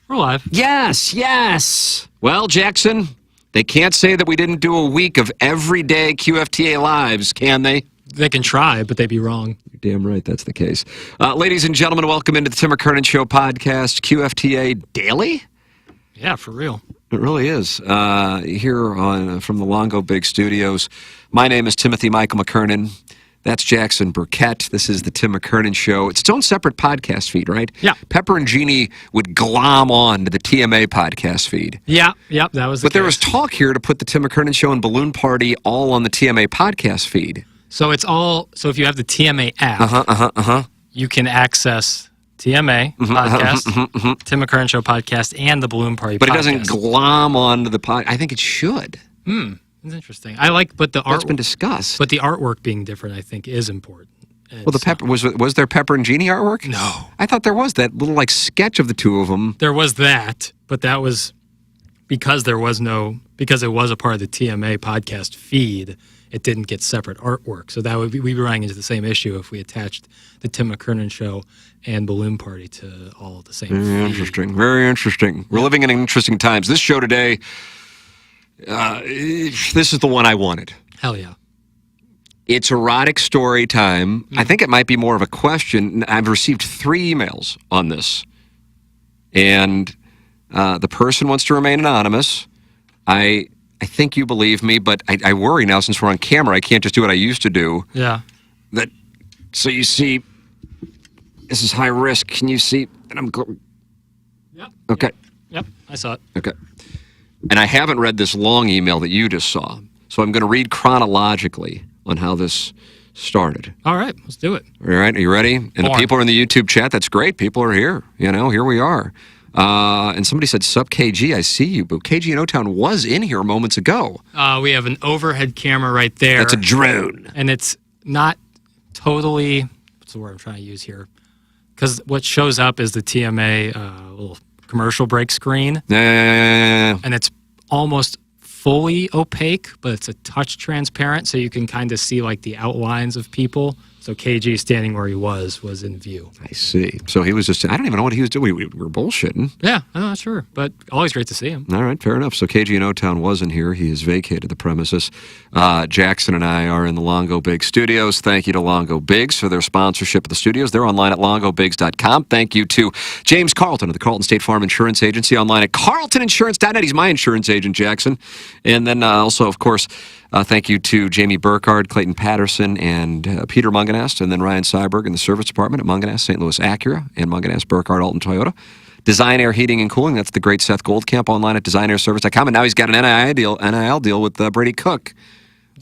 We're live. Yes. Well, Jackson, they can't say that we didn't do a week of everyday QFTA lives, can they? They can try, but they'd be wrong. You're damn right that's the case. Ladies and gentlemen, welcome into the Tim McKernan Show podcast, QFTA Daily. Yeah, for real. It really is. Here from the Longo Big Studios. My name is Timothy Michael McKernan. That's Jackson Burkett. This is the Tim McKernan Show. It's its own separate podcast feed, right? Yeah. Pepper and Jeannie would glom on to the TMA podcast feed. Yeah, that was the But there was talk here to put the Tim McKernan Show and Balloon Party all on the TMA podcast feed. So it's all, so if you have the TMA app, you can access TMA podcast, Tim McKernan Show podcast, and the Balloon Party but podcast. But it doesn't glom onto the pod. I think it should. That's interesting. I like, but the That's been discussed. But the artwork being different, I think, is important. Well, the Pepper was there Pepper and Jeannie artwork? No, I thought there was that little sketch of the two of them. There was that, but that was because it was a part of the TMA podcast feed. It didn't get separate artwork, so that would be, we'd be running into the same issue if we attached the Tim McKernan Show and Balloon Party to all the same. Very interesting. We're living in interesting times. This show today. This is the one I wanted. Hell yeah. It's erotic story time. I think it might be more of a question. I've received 3 emails on this. And the person wants to remain anonymous. I think you believe me, but I worry now since we're on camera, I can't just do what I used to do. Yeah. So you see, this is high risk. Can you see? And I'm going. Yep. Okay. Yep. I saw it. Okay. And I haven't read this long email that you just saw. So I'm going to read chronologically on how this started. All right. Let's do it. All right. Are you ready? And the people are in the YouTube chat. That's great. People are here. Here we are. And somebody said, Sup KG, I see you. But KG in O-Town was in here moments ago. We have an overhead camera right there. That's a drone. And it's not totally, what's the word I'm trying to use here? Because what shows up is the TMA little commercial break screen. And it's almost fully opaque, but it's a touch transparent, so you can kind of see the outlines of people. So KG standing where he was in view. I see. So he was just, I don't even know what he was doing. We were bullshitting. Yeah, I'm not sure, but always great to see him. All right, fair enough. So KG in O-Town wasn't here. He has vacated the premises. Jackson and I are in the Longo Big Studios. Thank you to Longo Bigs for their sponsorship of the studios. They're online at longobigs.com. Thank you to James Carlton of the Carlton State Farm Insurance Agency, online at carltoninsurance.net. He's my insurance agent, Jackson. And then also, of course, thank you to Jamie Burkhardt, Clayton Patterson, and Peter Munganast, and then Ryan Seiberg in the service department at Munganast, St. Louis Acura, and Munganast, Burkhardt, Alton Toyota. Design Air Heating and Cooling, that's the great Seth Goldcamp, online at designairservice.com. And now he's got an NIL deal with Brady Cook,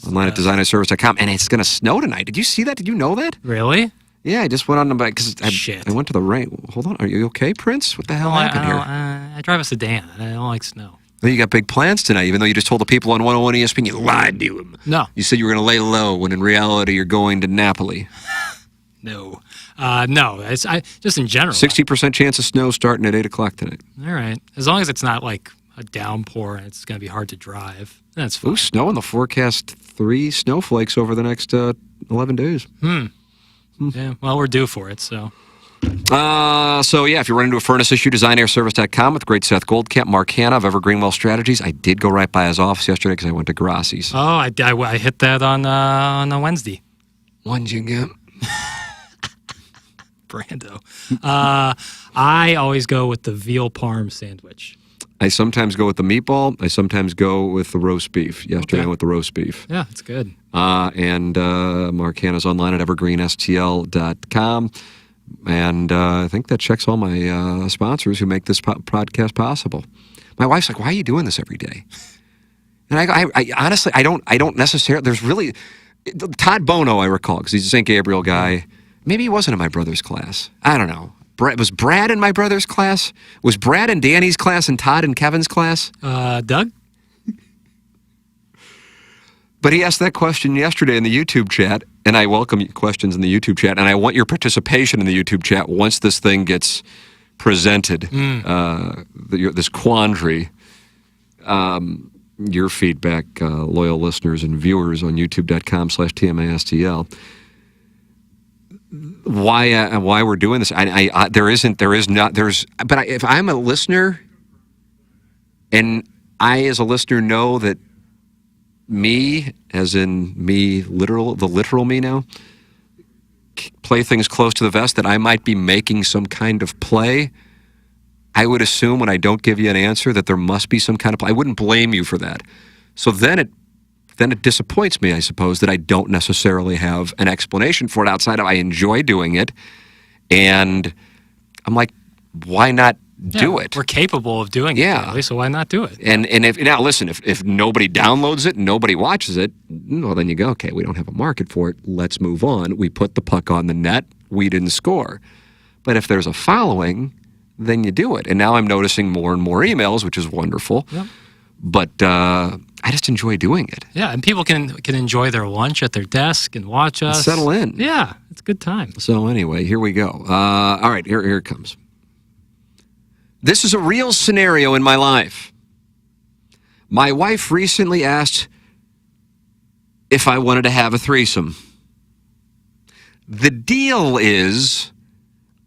online at designairservice.com. And it's going to snow tonight. Did you see that? Did you know that? Really? Yeah, I just went on the back because I went to the rain. Hold on. Are you okay, Prince? What the hell happened here? I drive a sedan. I don't like snow. Well, you got big plans tonight, even though you just told the people on 101 ESPN you lied to them. No. You said you were going to lay low when in reality you're going to Napoli. No. No. Just in general. 60% chance of snow starting at 8 o'clock tonight. All right. As long as it's not a downpour and it's going to be hard to drive, that's fine. Ooh, snow in the forecast. 3 snowflakes over the next 11 days. Yeah, well, we're due for it, so. So yeah, if you run into a furnace issue, designairservice.com with great Seth Goldcamp, Mark Hanna of Evergreenwell Strategies. I did go right by his office yesterday because I went to Grassi's. Oh, I hit that on a Wednesday. When'd you get? Brando. I always go with the veal parm sandwich. I sometimes go with the meatball. I sometimes go with the roast beef. Yesterday I went with the roast beef. Yeah, it's good. And Mark Hanna's online at evergreenstl.com. And I think that checks all my sponsors who make this podcast possible. My wife's like, why are you doing this every day? And I honestly, I don't necessarily, there's really, Todd Bono, I recall, because he's a St. Gabriel guy. Maybe he wasn't in my brother's class. I don't know. Was Brad in my brother's class? Was Brad in Danny's class and Todd in Kevin's class? Doug? But he asked that question yesterday in the YouTube chat, and I welcome questions in the YouTube chat, and I want your participation in the YouTube chat once this thing gets presented, this quandary. Your feedback, loyal listeners and viewers on youtube.com/TMASTL. why we're doing this. But if I'm a listener, and I as a listener know that me, as in me, the literal me now, play things close to the vest, that I might be making some kind of play, I would assume when I don't give you an answer that there must be some kind of play. I wouldn't blame you for that. So then it disappoints me, I suppose, that I don't necessarily have an explanation for it outside of I enjoy doing it. And I'm like, why not do it? We're capable of doing it, really, so why not do it? And if nobody downloads it, nobody watches it, well, then you go, okay, we don't have a market for it. Let's move on. We put the puck on the net. We didn't score. But if there's a following, then you do it. And now I'm noticing more and more emails, which is wonderful. Yep. But I just enjoy doing it. Yeah, and people can enjoy their lunch at their desk and watch us. And settle in. Yeah, it's a good time. So anyway, here we go. All right, here it comes. This is a real scenario in my life. My wife recently asked if I wanted to have a threesome. The deal is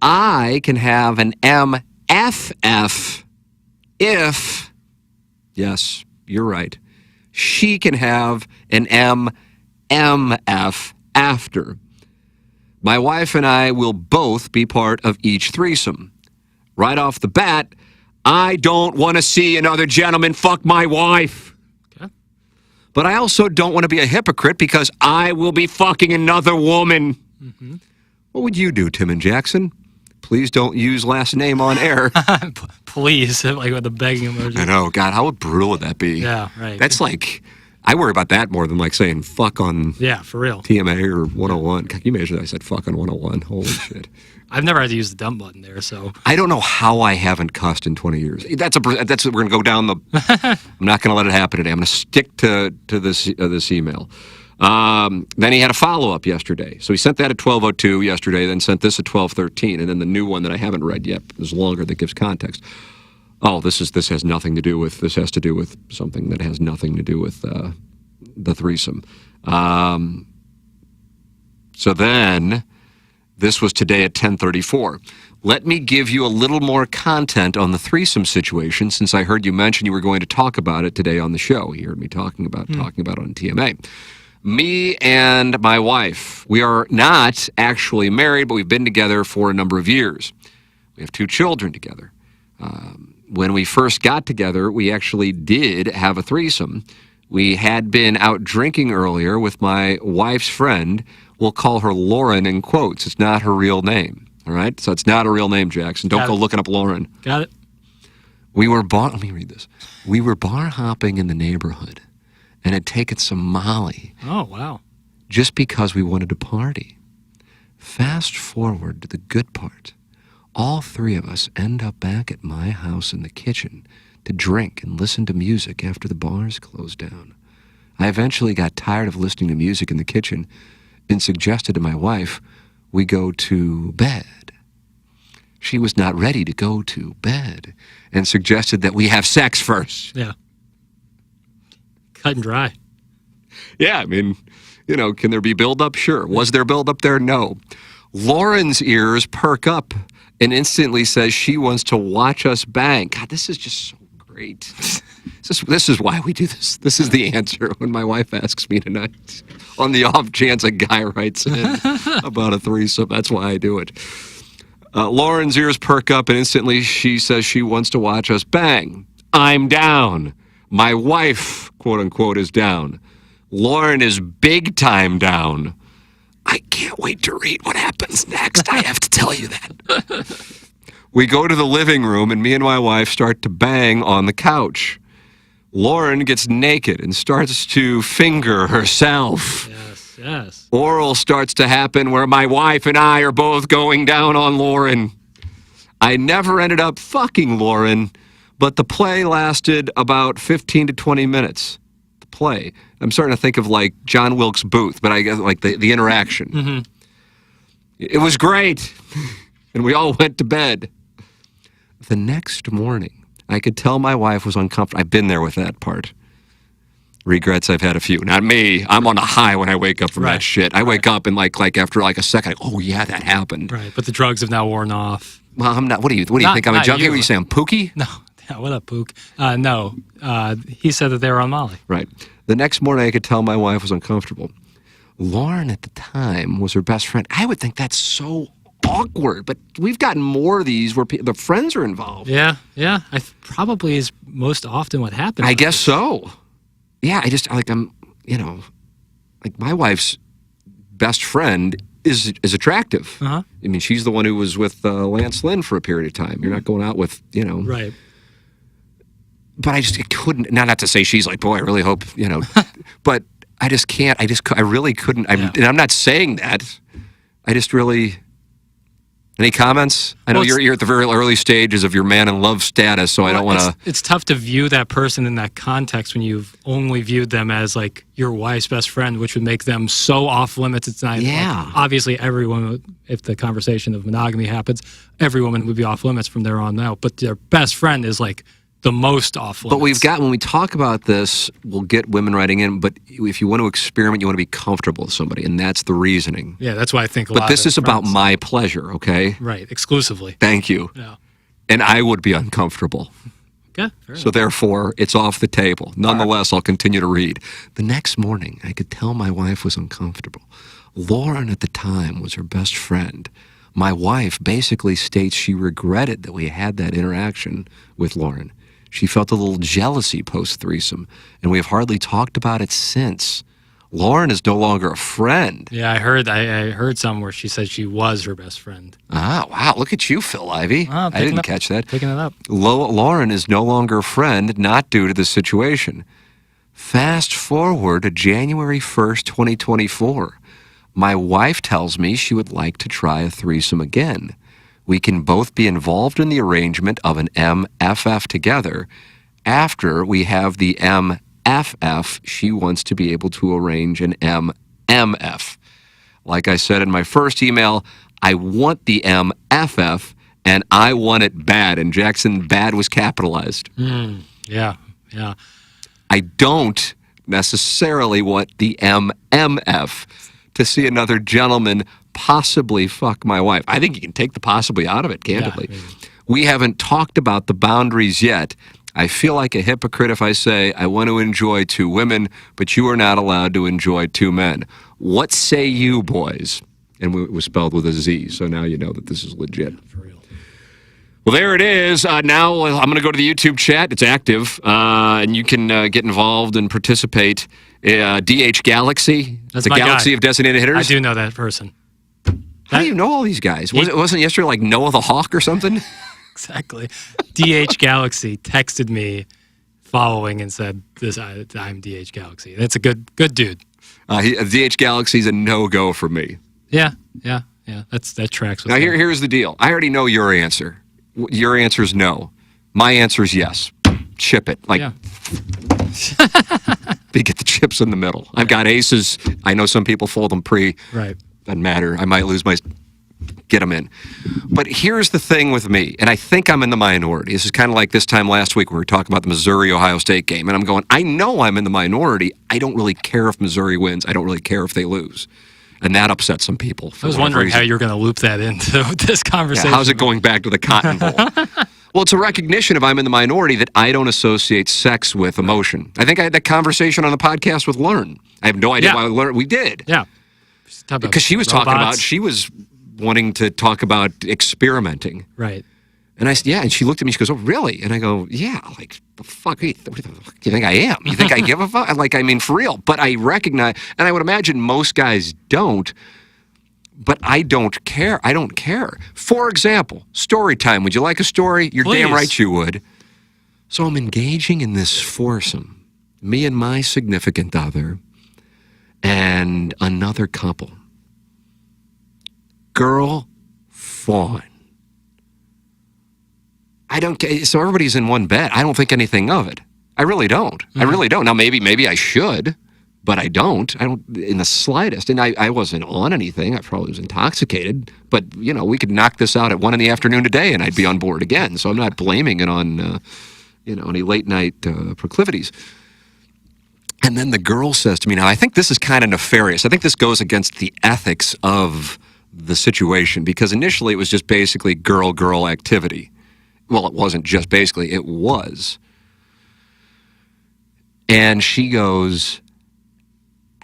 I can have an MFF if, yes, you're right, she can have an MMF after. My wife and I will both be part of each threesome. Right off the bat, I don't want to see another gentleman fuck my wife. Okay. But I also don't want to be a hypocrite because I will be fucking another woman. Mm-hmm. What would you do, Tim and Jackson? Please don't use last name on air. Please, like with the begging emoji. I know. God, how brutal would that be? Yeah, right. That's like, I worry about that more than like saying fuck on for real. TMA or 101. Can you imagine I said fuck on 101? Holy shit. I've never had to use the dump button there, so. I don't know how I haven't cussed in 20 years. That's we're going to go down the, I'm not going to let it happen today. I'm going to stick to this email. Then he had a follow-up yesterday. So he sent that at 12:02 yesterday, then sent this at 12:13, and then the new one that I haven't read yet is longer that gives context. Oh, this has nothing to do with, this has to do with something that has nothing to do with the threesome. So then, this was today at 10:34. Let me give you a little more content on the threesome situation, since I heard you mention you were going to talk about it today on the show. You heard me talking about it on TMA. Me and my wife, we are not actually married, but we've been together for a number of years. We have 2 children together. When we first got together, we actually did have a threesome. We had been out drinking earlier with my wife's friend. We'll call her Lauren in quotes. It's not her real name, all right? So it's not a real name, Jackson. Don't go looking up Lauren. Got it. Let me read this. We were bar hopping in the neighborhood and had taken some Molly. Oh, wow. Just because we wanted to party. Fast forward to the good part. All 3 of us end up back at my house in the kitchen to drink and listen to music after the bars closed down. I eventually got tired of listening to music in the kitchen and suggested to my wife we go to bed. She was not ready to go to bed and suggested that we have sex first. Yeah. Cut and dry. Yeah, I mean, can there be buildup? Sure. Was there buildup there? No. Lauren's ears perk up and instantly says she wants to watch us bang. God, this is just so great. This is why we do this. This is the answer when my wife asks me tonight. On the off chance a guy writes in about a threesome, that's why I do it. Lauren's ears perk up and instantly she says she wants to watch us bang. I'm down. My wife, quote unquote, is down. Lauren is big time down. I can't wait to read what happens next. I have to tell you that. We go to the living room, and me and my wife start to bang on the couch. Lauren gets naked and starts to finger herself. Yes. Oral starts to happen where my wife and I are both going down on Lauren. I never ended up fucking Lauren, but the play lasted about 15 to 20 minutes. The play. I'm starting to think of like John Wilkes Booth, but I guess like the interaction. Mm-hmm. It was great. And we all went to bed. The next morning, I could tell my wife was uncomfortable. I've been there with that part. Regrets, I've had a few. Not me. I'm on a high when I wake up from that shit. I wake up and like after like a second, oh yeah, that happened. Right, but the drugs have now worn off. Well, I'm not. What do you think? I'm a junkie? What are you saying? I'm Pookie? No. Yeah, what up, Pook? No. He said that they were on Molly. Right. The next morning, I could tell my wife was uncomfortable. Lauren at the time was her best friend. I would think that's so awkward, but we've gotten more of these where the friends are involved. Yeah. Probably is most often what happens. I guess so. Yeah, I'm my wife's best friend is attractive. Uh-huh. I mean, she's the one who was with Lance Lynn for a period of time. You're not going out with, Right. But I just couldn't, not to say she's like, boy, I really hope, but I just can't, I really couldn't, and I'm not saying that. I just really, any comments? I know you're at the very early stages of your man in love status, so I don't want to. It's tough to view that person in that context when you've only viewed them as like your wife's best friend, which would make them so off limits. It's not. Yeah. Like, obviously, everyone, if the conversation of monogamy happens, every woman would be off limits from there on out. But their best friend is like the most off limits. But when we talk about this, we'll get women writing in, but if you want to experiment, you want to be comfortable with somebody, and that's the reasoning. Yeah, that's why I think But this is about my pleasure, okay? Right, exclusively. Thank you. Yeah. And I would be uncomfortable. Okay, so therefore, it's off the table. Nonetheless, I'll continue to read. The next morning, I could tell my wife was uncomfortable. Lauren at the time was her best friend. My wife basically states she regretted that we had that interaction with Lauren. She felt a little jealousy post-threesome, and we have hardly talked about it since. Lauren is no longer a friend. Yeah, I heard somewhere where she said she was her best friend. Ah, wow. Look at you, Phil Ivey. I didn't catch that. Picking it up. Lauren is no longer a friend, not due to the situation. Fast forward to January 1st, 2024. My wife tells me she would like to try a threesome again. We can both be involved in the arrangement of an MFF together. After we have the MFF, she wants to be able to arrange an MMF. Like I said in my first email, I want the MFF, and I want it bad. And Jackson, bad was capitalized. Yeah. I don't necessarily want the MMF to see another gentleman possibly fuck my wife. I think you can take the possibly out of it, candidly. Yeah, we haven't talked about the boundaries yet. I feel like a hypocrite if I say I want to enjoy two women, but you are not allowed to enjoy two men. What say you, boys? And it was spelled with a Z, so now you know that this is legit. For real. Well, there it is. Now I'm going to go to the YouTube chat. It's active, and you can get involved and participate. DH Galaxy, that's the Galaxy of Designated Hitters. I do know that person. How do you know all these guys? Wasn't yesterday like Noah the Hawk or something? Exactly. DH Galaxy texted me following and said, I'm DH Galaxy. That's a good dude. DH Galaxy's a no-go for me. Yeah. That tracks with Now, here's the deal. I already know your answer. Your answer is no. My answer is yes. Chip it. Like, they get the chips in the middle. I've got aces. I know some people fold them pre. Right. Doesn't matter. I might lose my... Get them in. But here's the thing with me, and I think I'm in the minority. This is kind of like this time last week where we were talking about the Missouri-Ohio State game, and I'm going, I know I'm in the minority. I don't really care if Missouri wins. I don't really care if they lose. And that upset some people. I was wondering how you're going to loop that into this conversation. Yeah, how's it going back to the Cotton Bowl? Well, it's a recognition if I'm in the minority that I don't associate sex with emotion. I think I had that conversation on the podcast with Learn. I have no idea why we did. Yeah. Because she was talking about, she was wanting to talk about experimenting. Right. And I said, yeah. And she looked at me, she goes, oh, really? And I go, yeah, like, the fuck, what the fuck do you think I am? You think I give a fuck? Like, I mean, for real. But I recognize, and I would imagine most guys don't, but I don't care. I don't care. For example, story time. Would you like a story? You're Please. Damn right you would. So I'm engaging in this foursome, me and my significant other, and another couple. Girl, fawn. I don't. So everybody's in one bed. I don't think anything of it. I really don't. I really don't. Now maybe I should, but I don't. I don't in the slightest. And I wasn't on anything. I probably was intoxicated. But we could knock this out at 1 PM today, and I'd be on board again. So I'm not blaming it on any late night proclivities. And then the girl says to me, now I think this is kind of nefarious. I think this goes against the ethics of the situation, because initially it was just basically girl-girl activity. Well, it wasn't just basically, it was. And she goes,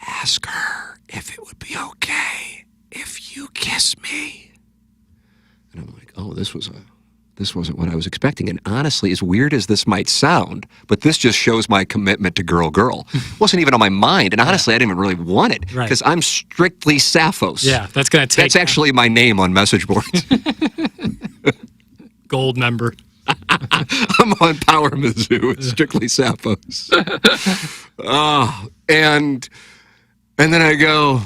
ask her if it would be okay if you kiss me. And I'm like, oh, this wasn't what I was expecting. And honestly, as weird as this might sound, but this just shows my commitment to girl-girl. It wasn't even on my mind. And honestly, I didn't even really want it, because I'm strictly Sappho's. Yeah, that's going to take... That's actually my name on message boards. Gold member. I'm on Power Mizzou. It's strictly Sappho's. And then I go,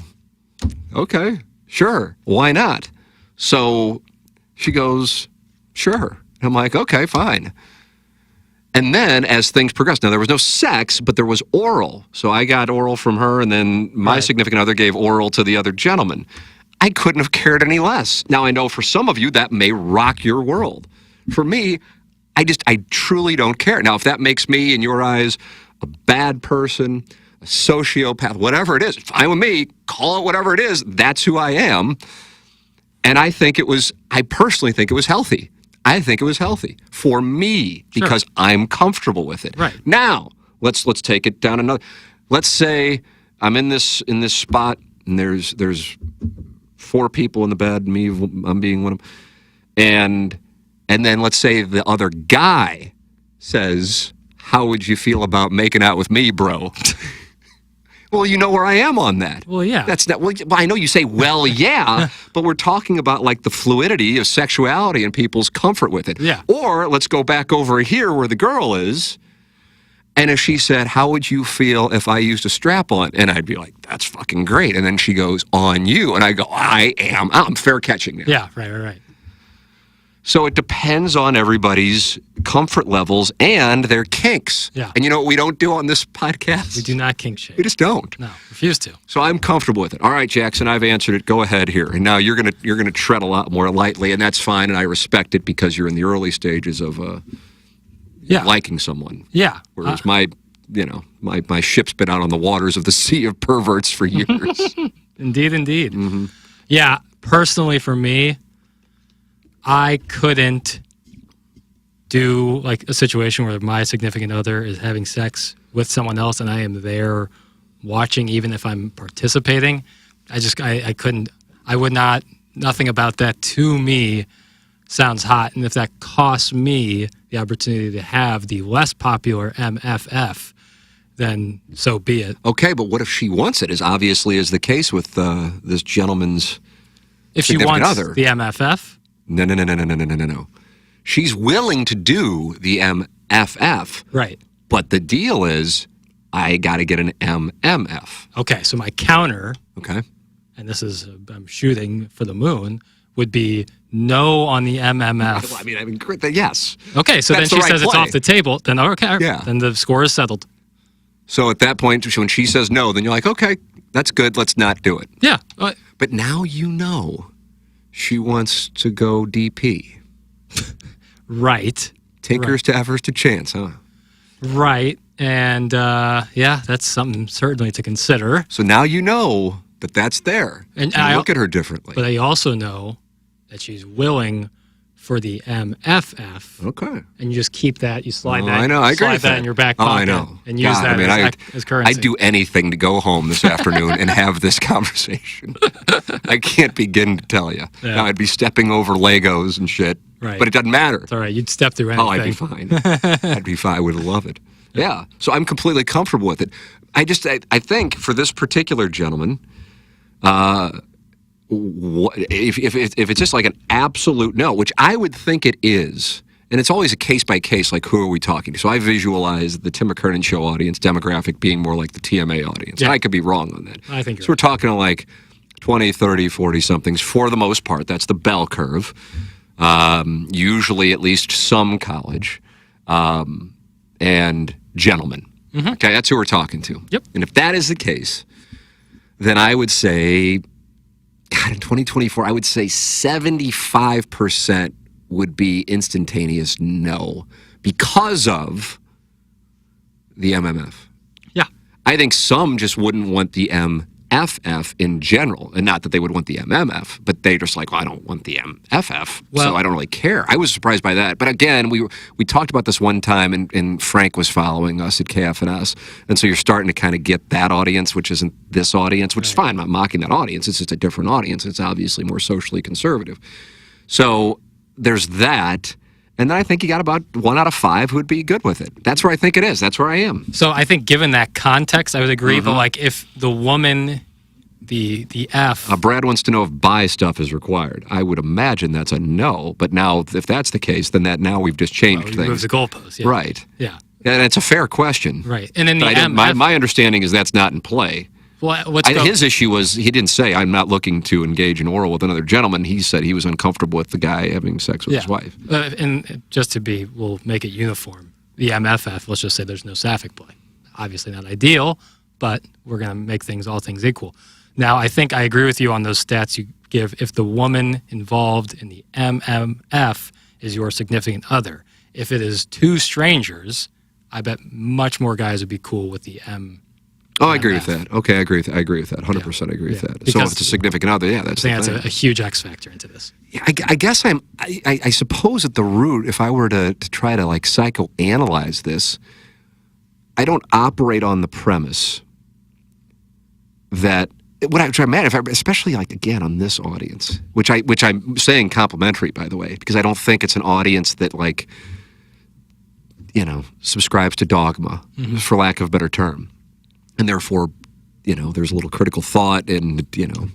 okay, sure, why not? So she goes, sure. I'm like, okay, fine. And then as things progressed, now there was no sex, but there was oral. So I got oral from her, and then my significant other gave oral to the other gentleman. I couldn't have cared any less. Now I know for some of you that may rock your world. For me, I truly don't care. Now if that makes me, in your eyes, a bad person, a sociopath, whatever it is, fine with me, call it whatever it is, that's who I am. And I personally think it was healthy. I think it was healthy for me because I'm comfortable with it. Right. Now, let's take it down another. Let's say I'm in this spot and there's 4 people in the bed, I'm being one of them. And then let's say the other guy says, how would you feel about making out with me, bro? Well, you know where I am on that. Well, yeah. That's not. Well, I know you say, well, yeah, but we're talking about like the fluidity of sexuality and people's comfort with it. Yeah. Or let's go back over here where the girl is, and if she said, how would you feel if I used a strap-on? And I'd be like, that's fucking great. And then she goes, on you. And I go, I'm fair catching now. Yeah, right. So it depends on everybody's comfort levels and their kinks. Yeah. And you know what we don't do on this podcast? We do not kink shame. We just don't. No, refuse to. So I'm comfortable with it. All right, Jackson, I've answered it. Go ahead here. And now you're gonna tread a lot more lightly, and that's fine, and I respect it because you're in the early stages of liking someone. Yeah. Whereas my ship's been out on the waters of the sea of perverts for years. Indeed. Mm-hmm. Yeah, personally for me, I couldn't do like a situation where my significant other is having sex with someone else and I am there watching, even if I'm participating. I couldn't, I would not, nothing about that to me sounds hot. And if that costs me the opportunity to have the less popular MFF, then so be it. Okay, but what if she wants it, as obviously is the case with this gentleman's if she significant wants other? The MFF? No. She's willing to do the MFF. Right. But the deal is, I got to get an MMF. Okay, so my counter, okay, and this is, I'm shooting for the moon, would be no on the MMF. I mean, yes. Okay, so That's then she the right says it's play. off the table. Then okay, Yeah. then the score is settled. So at that point, when she says no, then you're like, okay, that's good. Let's not do it. Yeah. But now you know she wants to go DP. Right. Takers to effers to chance, huh? Right. And yeah, that's something certainly to consider. So now you know that that's there. And you look at her differently. But I also know that she's willing for the MFF. Okay. And you just keep that, you slide that. I know, I agree slide with that that in your back pocket. I know. And use that as currency. I'd do anything to go home this afternoon and have this conversation. I can't begin to tell you. Yeah. Now, I'd be stepping over Legos and shit. Right. But it doesn't matter. It's all right. You'd step through anything. Oh, I'd be fine. I'd be fine. I would love it. Yeah. So I'm completely comfortable with it. I think for this particular gentleman, if it's just like an absolute no, which I would think it is, and it's always a case by case, like who are we talking to? So I visualize the Tim McKernan show audience demographic being more like the TMA audience. Yeah. And I could be wrong on that. I think so. We're talking to like 20, 30, 40 somethings for the most part. That's the bell curve. Usually at least some college, and gentlemen. Mm-hmm. Okay, that's who we're talking to. Yep. And if that is the case, then I would say, God, in 2024, I would say 75% would be instantaneous no because of the MMF. Yeah. I think some just wouldn't want the MFF in general, and not that they would want the MMF, but they just like, well, I don't want the MFF, so I don't really care. I was surprised by that. But again, we talked about this one time, and Frank was following us at KFNS, and so you're starting to kind of get that audience, which isn't this audience, which is fine. I'm not mocking that audience. It's just a different audience. It's obviously more socially conservative. So there's that. And then I think you got about 1 out of 5 who would be good with it. That's where I think it is. That's where I am. So I think given that context, I would agree. But like if the woman, the F. Brad wants to know if bi stuff is required. I would imagine that's a no. But now, if that's the case, then now we've just changed things. Move the goalposts. Yeah. Right. Yeah. And it's a fair question. Right. And then the my understanding is that's not in play. Well, his issue was he didn't say, I'm not looking to engage in oral with another gentleman. He said he was uncomfortable with the guy having sex with his wife. And just we'll make it uniform. The MFF, let's just say there's no sapphic play. Obviously not ideal, but we're going to make all things equal. Now, I think I agree with you on those stats you give. If the woman involved in the MMF is your significant other, if it is 2 strangers, I bet much more guys would be cool with the M. Oh, I agree with that. Okay, I agree with that. 100% I agree with that. So if it's a significant other, that's the thing. That's a huge X factor into this. Yeah, I guess I suppose at the root, if I were to try to like psychoanalyze this, I don't operate on the premise that what I'm mad, especially like again on this audience, which I'm saying complimentary, by the way, because I don't think it's an audience that like, subscribes to dogma, for lack of a better term. And therefore, there's a little critical thought and,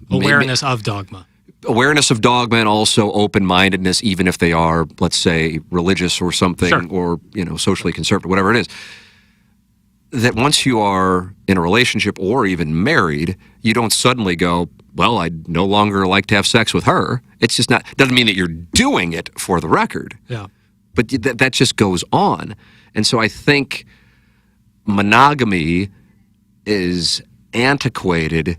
awareness of dogma. Awareness of dogma and also open-mindedness, even if they are, let's say, religious or something, or, socially conservative, whatever it is. That once you are in a relationship or even married, you don't suddenly go, well, I'd no longer like to have sex with her. It's just not, doesn't mean that you're doing it for the record. Yeah. But that just goes on. And so I think monogamy is antiquated,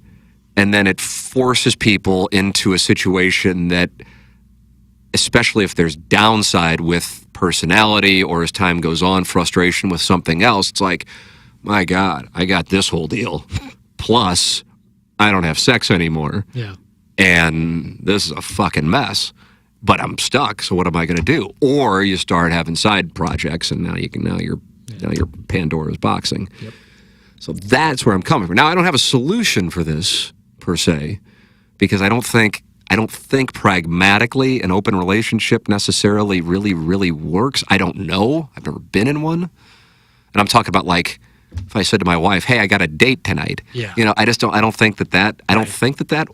and then it forces people into a situation that, especially if there's downside with personality or as time goes on, frustration with something else, it's like, my God, I got this whole deal. Plus, I don't have sex anymore. Yeah. And this is a fucking mess. But I'm stuck, so what am I going to do? Or you start having side projects, and now you're Pandora's boxing. Yep. So that's where I'm coming from. Now I don't have a solution for this per se, because I don't think pragmatically an open relationship necessarily really works. I don't know. I've never been in one, and I'm talking about like if I said to my wife, "Hey, I got a date tonight." Yeah. I just don't. I don't think that. I don't think that.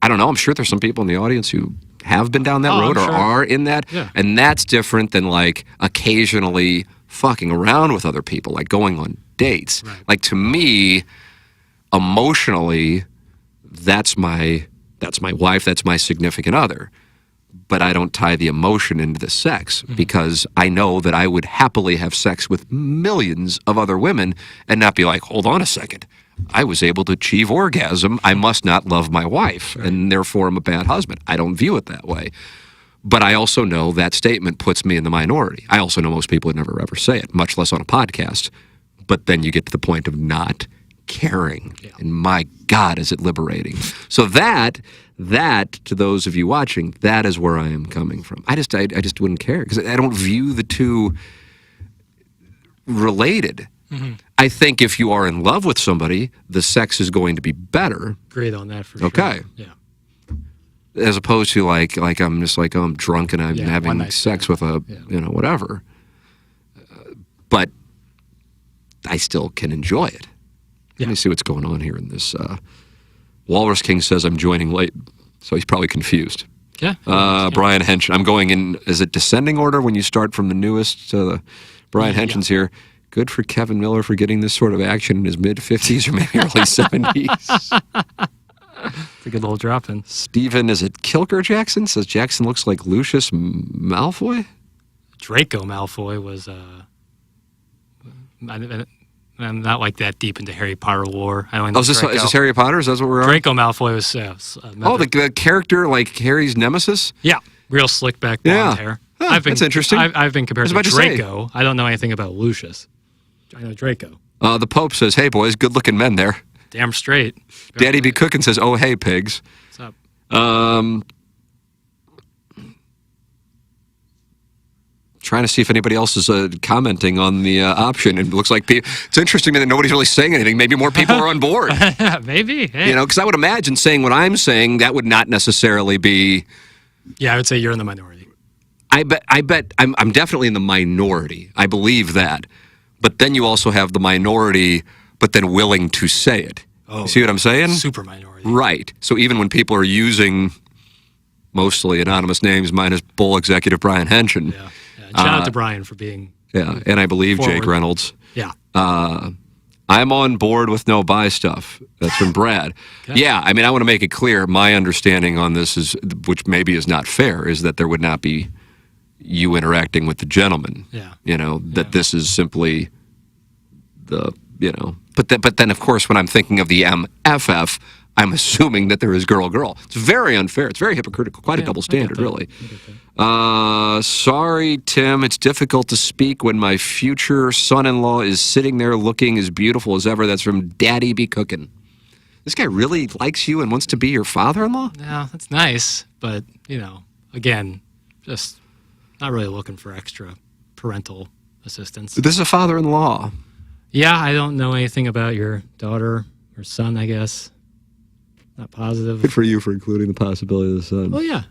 I don't know. I'm sure there's some people in the audience who have been down that road or are in that. Yeah. And that's different than like occasionally fucking around with other people, like going on dates. Right. Like to me, emotionally, that's my wife, that's my significant other. But I don't tie the emotion into the sex because I know that I would happily have sex with millions of other women and not be like, hold on a second. I was able to achieve orgasm. I must not love my wife, and therefore I'm a bad husband. I don't view it that way. But I also know that statement puts me in the minority. I also know most people would never ever say it, much less on a podcast. But then you get to the point of not caring. Yeah. And my God, is it liberating. So that, to those of you watching, that is where I am coming from. I just wouldn't care because I don't view the two related. Mm-hmm. I think if you are in love with somebody, the sex is going to be better. Agreed on that for sure. Okay. Yeah. As opposed to like I'm just like, I'm drunk and I'm having sex with a, whatever. But I still can enjoy it. Let me see what's going on here in this. Walrus King says I'm joining late, so he's probably confused. Yeah. Brian Hench, I'm going in, is it descending order when you start from the newest to the, Brian Henchins here. Good for Kevin Miller for getting this sort of action in his mid-50s or maybe early 70s. It's a good little drop in. Steven, is it Kilker Jackson? Says Jackson looks like Lucius Malfoy? Draco Malfoy was, I'm not like that deep into Harry Potter lore. I only know is this Harry Potter? Is that what we're on? Draco Malfoy was, the character like Harry's nemesis? Yeah. Real slick back blonde hair. That's interesting. I've been compared to Draco. I don't know anything about Lucius. I know Draco. The Pope says, "Hey boys, good-looking men there." Damn straight. Daddy Be Cookin' says, "Oh hey pigs." What's up? Trying to see if anybody else is commenting on the option. It looks like it's interesting that nobody's really saying anything. Maybe more people are on board. Maybe. Hey. You know, because I would imagine saying what I'm saying, that would not necessarily be. Yeah, I would say you're in the minority. I bet I'm definitely in the minority. I believe that. But then you also have the minority, but then willing to say it. Oh, see what I'm saying? Super minority. Right. So even when people are using mostly anonymous names, minus Bull executive Brian Henshin. Yeah. Shout out to Brian for being. Yeah, and I believe forward. Jake Reynolds. Yeah. I'm on board with no buy stuff. That's from Brad. Okay. Yeah, I mean, I want to make it clear. My understanding on this is, which maybe is not fair, is that there would not be you interacting with the gentleman. Yeah. You know, that this is simply the, you know. But then, of course, when I'm thinking of the MFF, I'm assuming that there is girl-girl. It's very unfair. It's very hypocritical. Quite a double standard, really. Sorry, Tim. It's difficult to speak when my future son-in-law is sitting there looking as beautiful as ever. That's from Daddy Be Cookin'. This guy really likes you and wants to be your father-in-law? Yeah, that's nice. But, you know, again, just not really looking for extra parental assistance. This is a father-in-law. Yeah, I don't know anything about your daughter or son, I guess. Not positive. Good for you for including the possibility of the son. Well, yeah.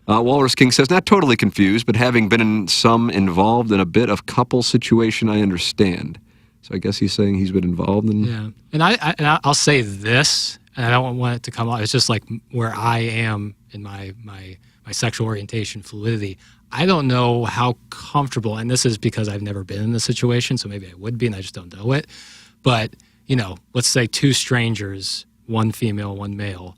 Walrus King says, not totally confused, but having been involved in a bit of couple situation, I understand. So I guess he's saying he's been involved in... Yeah. And I'll say this, and I don't want it to come out. It's just like where I am in my sexual orientation fluidity. I don't know how comfortable, and this is because I've never been in this situation, so maybe I would be and I just don't know it. But, you know, let's say two strangers, one female, one male.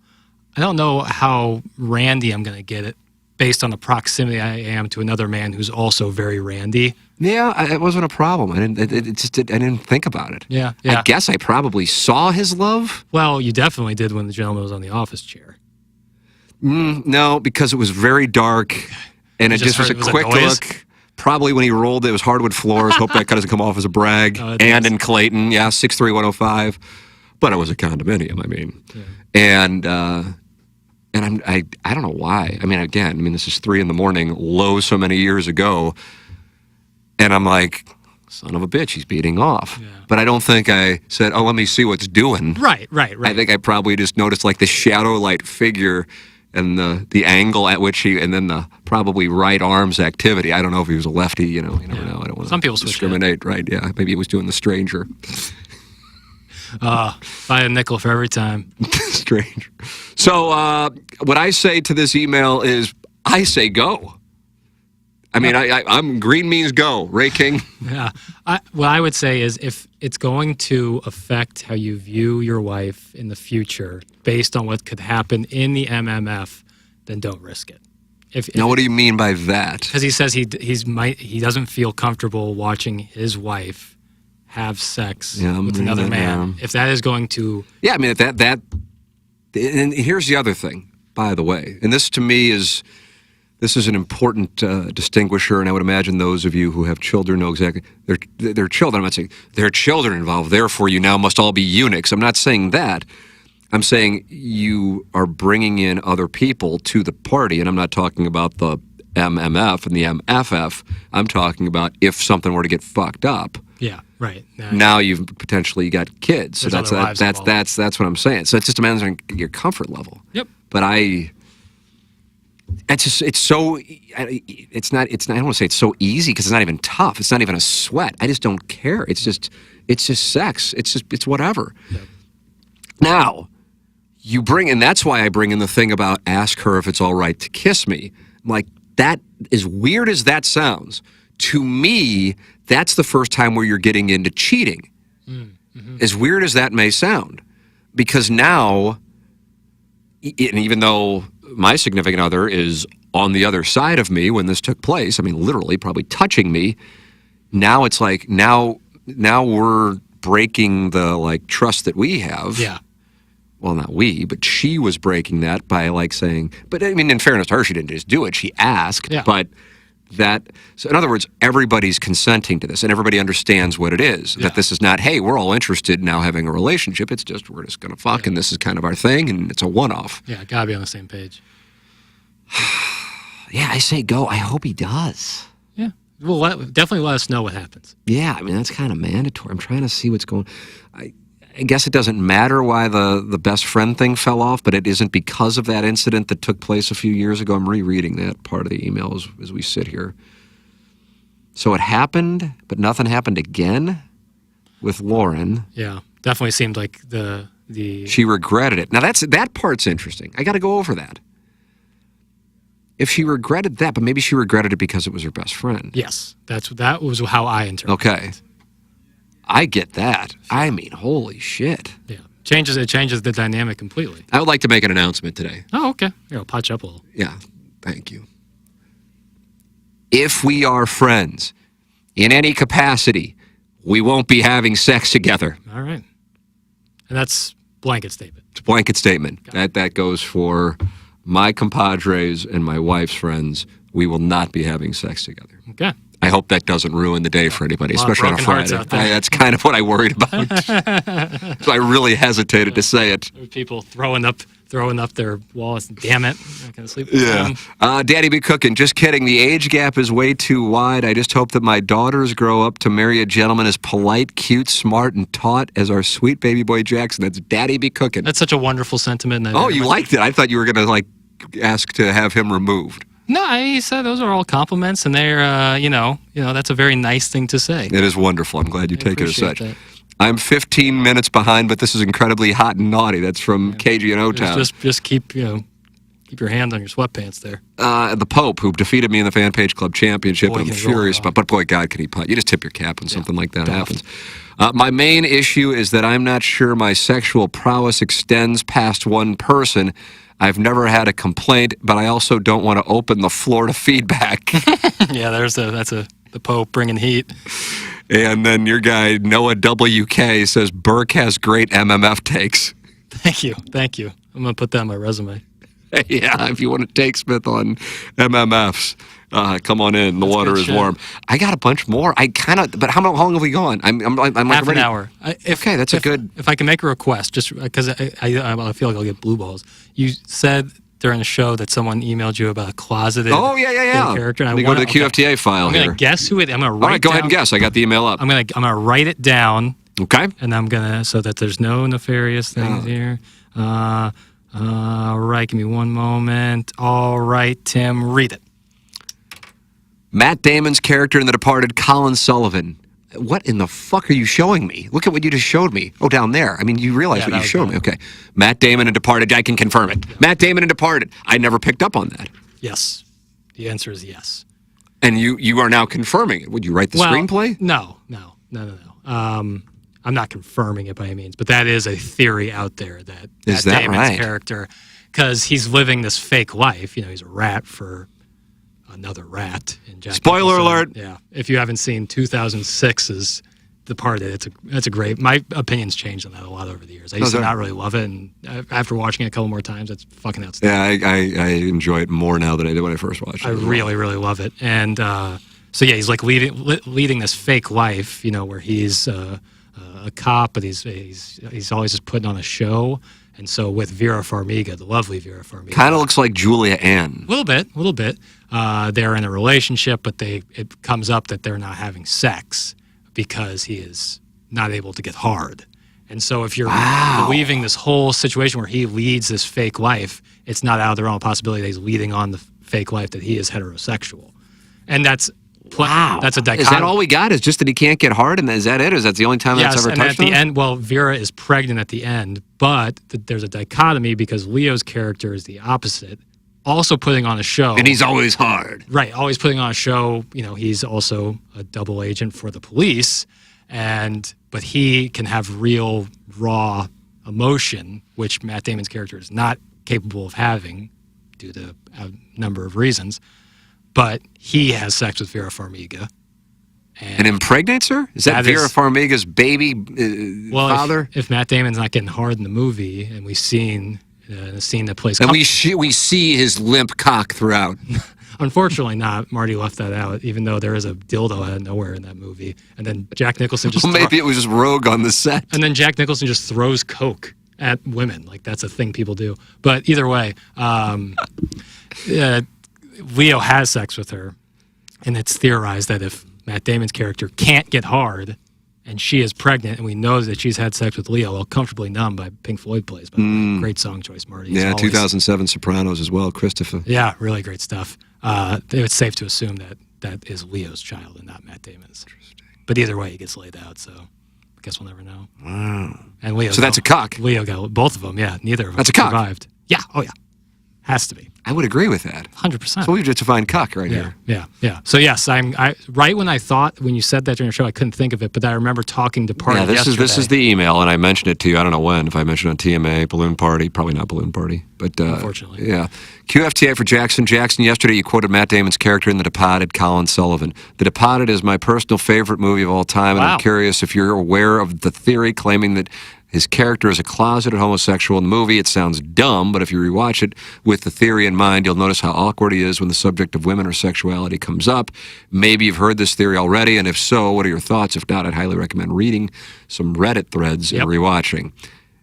I don't know how randy I'm going to get it based on the proximity I am to another man who's also very randy. Yeah, it wasn't a problem. I didn't think about it. Yeah. I guess I probably saw his love. Well, you definitely did when the gentleman was on the office chair. No, because it was very dark, and it just was a quick look. Probably when he rolled, it was hardwood floors. Hope that doesn't come off as a brag. And in Clayton, 63105. But it was a condominium, I mean. Yeah. And I don't know why. I mean, this is 3 a.m, low so many years ago. And I'm like, son of a bitch, he's beating off. Yeah. But I don't think I said, oh, let me see what's doing. Right. I think I probably just noticed like the shadow light figure and the angle at which and then the probably right arm's activity. I don't know if he was a lefty, you never know. I don't want to discriminate, right? Yeah, maybe he was doing the stranger. Buy a nickel for every time. Stranger. So what I say to this email is, I say go. I mean, I'm green means go. Ray King. Yeah. What I would say is if it's going to affect how you view your wife in the future based on what could happen in the MMF, then don't risk it. Now, what do you mean by that? Because he says he doesn't feel comfortable watching his wife have sex with another man. If that is going to... Yeah, I mean, that... And here's the other thing, by the way. And this, to me, is... This is an important distinguisher, and I would imagine those of you who have children know exactly. They're children. I'm not saying there are children involved, therefore you now must all be eunuchs. I'm not saying that. I'm saying you are bringing in other people to the party, and I'm not talking about the MMF and the MFF. I'm talking about if something were to get fucked up. Yeah, right. Now you've potentially got kids. So that's what I'm saying. So it's just a matter of your comfort level. Yep. But I don't want to say it's so easy because it's not even tough. It's not even a sweat. I just don't care. It's just sex. It's whatever. Yep. Now, and that's why I bring in the thing about ask her if it's all right to kiss me. Like, that, as weird as that sounds, to me, that's the first time where you're getting into cheating. Mm-hmm. As weird as that may sound. Because now, and even though my significant other is on the other side of me when this took place, I mean, literally probably touching me, now it's like, now we're breaking the, trust that we have. Yeah. Well, not we, but she was breaking that by, saying, but, I mean, in fairness to her, she didn't just do it. She asked, but So in other words, everybody's consenting to this, and everybody understands what it is. That this is not, hey, we're all interested in now having a relationship. It's just we're just going to fuck, and this is kind of our thing, and it's a one-off. Yeah, gotta be on the same page. Yeah, I say go. I hope he does. Yeah, well, definitely let us know what happens. Yeah, I mean, that's kind of mandatory. I'm trying to see what's going on. I guess it doesn't matter why the best friend thing fell off, but it isn't because of that incident that took place a few years ago. I'm rereading that part of the email as we sit here. So it happened, but nothing happened again with Lauren. Yeah, definitely seemed like the She regretted it. Now, that part's interesting. I got to go over that. If she regretted that, but maybe she regretted it because it was her best friend. Yes, that was how I interpreted Okay. it. I get that. I mean, holy shit. Yeah, it changes the dynamic completely. I would like to make an announcement today. Oh, okay. Here, I'll patch up a little. Yeah, thank you. If we are friends in any capacity, we won't be having sex together. All right. And that's blanket statement. It's a blanket statement. That goes for my compadres and my wife's friends. We will not be having sex together. Okay. I hope that doesn't ruin the day for anybody, A lot of especially on a broken hearts Friday. out there. That's kind of what I worried about. So I really hesitated to say it. People throwing up their wallets. Damn it! I'm not gonna sleep. Yeah. Daddy be cooking. Just kidding. The age gap is way too wide. I just hope that my daughters grow up to marry a gentleman as polite, cute, smart, and taught as our sweet baby boy Jackson. That's Daddy be cooking. That's such a wonderful sentiment. Oh, you liked it. I thought you were going to ask to have him removed. No, he said those are all compliments, and they're that's a very nice thing to say. It is wonderful. I'm glad you take it as such. That. I'm 15 minutes behind, but this is incredibly hot and naughty. That's from KG and O-Town. Just keep your hand on your sweatpants there. The Pope, who defeated me in the Fan Page Club Championship, Boy, I'm can he furious roll. about. But boy, God, can he putt? You just tip your cap when something like that happens. My main issue is that I'm not sure my sexual prowess extends past one person. I've never had a complaint, but I also don't want to open the floor to feedback. Yeah, that's the Pope bringing heat. And then your guy, Noah WK, says Burke has great MMF takes. Thank you. I'm going to put that on my resume. Yeah, if you want to take Smith on MMFs, come on in. The water is warm. I got a bunch more. But how long have we gone? I'm half an hour. Okay, that's good. If I can make a request, just because I feel like I'll get blue balls. You said during the show that someone emailed you about a closeted character. And Let me go to the QFTA file here. I'm going to guess who it is. I'm going to write All right, go ahead and guess. I got the email up. I'm going to write it down. Okay. And I'm going to, so that there's no nefarious things here. All right, give me one moment. All right, Tim, read it. Matt Damon's character in The Departed, Colin Sullivan. What in the fuck are you showing me? Look at what you just showed me. Oh, down there. I mean, you realize what you showed me. Okay. Matt Damon in Departed. I can confirm it. Yeah. Matt Damon in Departed. I never picked up on that. Yes. The answer is yes. And you are now confirming it. Would you write the screenplay? No. I'm not confirming it by any means, but that is a theory out there that Matt Damon's character, because he's living this fake life. He's a rat for another rat. In Jack Spoiler alert. Yeah. If you haven't seen 2006's Departed, it's a great. My opinion's changed on that a lot over the years. I used to not really love it, and after watching it a couple more times, it's fucking outstanding. Yeah, I enjoy it more now than I did when I first watched it. I really, really love it. And so yeah, he's like leading this fake life, where he's a cop, but he's always just putting on a show. And so with Vera Farmiga, the lovely Vera Farmiga, kind of looks like Julia Ann. A little bit. They're in a relationship, but it comes up that they're not having sex because he is not able to get hard. And so if you're believing this whole situation where he leads this fake life, it's not out of the realm of possibility that he's leading on the fake life that he is heterosexual. And that's that's a dichotomy. Is that all we got? Is just that he can't get hard, and is that it? Is that the only time that's ever touched on? Yes, and at the end, well, Vera is pregnant at the end, but there's a dichotomy because Leo's character is the opposite, also putting on a show. And he's always hard. Right, always putting on a show. He's also a double agent for the police, but he can have real, raw emotion, which Matt Damon's character is not capable of having due to a number of reasons. But he has sex with Vera Farmiga. And impregnates her? Is that Vera Farmiga's baby father? If Matt Damon's not getting hard in the movie, and we've seen the scene that plays... And we see his limp cock throughout. Unfortunately not. Marty left that out, even though there is a dildo out of nowhere in that movie. And then Jack Nicholson just... Well, maybe it was just rogue on the set. And then Jack Nicholson just throws Coke at women. Like, that's a thing people do. But either way, Leo has sex with her. And it's theorized that if Matt Damon's character can't get hard and she is pregnant and we know that she's had sex with Leo, well, Comfortably Numb by Pink Floyd plays. By the way. Great song choice, Marty. Yeah, 2007 Sopranos as well, Christopher. Yeah, really great stuff. It's safe to assume that that is Leo's child and not Matt Damon's. Interesting. But either way, he gets laid out, so I guess we'll never know. Wow. And Leo. So that's a cock. Leo got both of them, yeah. Neither of them That's a cock. survived. Yeah, oh yeah. Has to be. I would agree with that. 100%. So we've just defined cock right here. Yeah. So yes, right when you said that during the show, I couldn't think of it, but I remember talking to Party yesterday. This is the email, and I mentioned it to you. I don't know when. If I mentioned it on TMA, Balloon Party, probably not Balloon Party, but unfortunately, yeah. QFTA for Jackson. Jackson, yesterday you quoted Matt Damon's character in The Departed, Colin Sullivan. The Departed is my personal favorite movie of all time, and I'm curious if you're aware of the theory claiming that his character is a closeted homosexual in the movie. It sounds dumb, but if you rewatch it with the theory in mind, you'll notice how awkward he is when the subject of women or sexuality comes up. Maybe you've heard this theory already, and if so, what are your thoughts? If not, I'd highly recommend reading some Reddit threads and rewatching.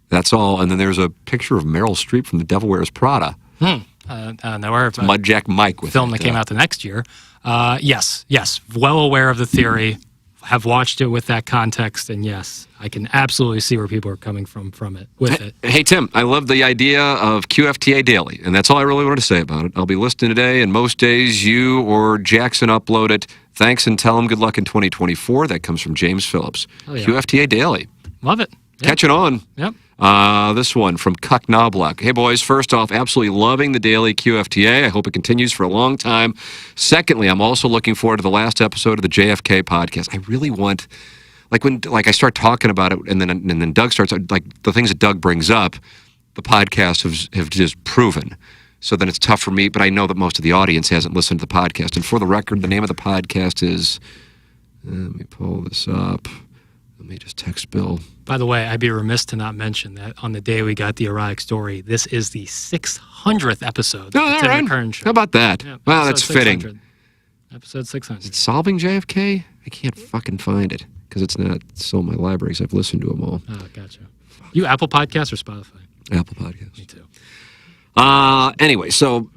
That's all. And then there's a picture of Meryl Streep from The Devil Wears Prada. Mudjack Mike with film that came out the next year. Yes, well aware of the theory. Have watched it with that context, and yes, I can absolutely see where people are coming from it, with it. Hey, Tim, I love the idea of QFTA Daily, and that's all I really wanted to say about it. I'll be listening today, and most days you or Jackson upload it. Thanks, and tell him good luck in 2024. That comes from James Phillips. Oh, yeah. QFTA Daily. Love it. Yep. Catching on. Yep. This one from Cuck Knobloch. Hey, boys, first off, absolutely loving the daily QFTA. I hope it continues for a long time. Secondly, I'm also looking forward to the last episode of the JFK podcast. I really want, when I start talking about it, and then Doug starts, the things that Doug brings up, the podcasts have just proven. So then it's tough for me, but I know that most of the audience hasn't listened to the podcast. And for the record, the name of the podcast is, let me pull this up. Let me just text Bill. By the way, I'd be remiss to not mention that on the day we got the erotic story, this is the 600th episode of the Tim McKernan Show. How about that? Yeah, wow, that's fitting. Episode 600. Is it Solving JFK? I can't fucking find it because it's not so in my libraries. I've listened to them all. Oh, gotcha. You Apple Podcasts or Spotify? Apple Podcasts. Me too. Anyway, so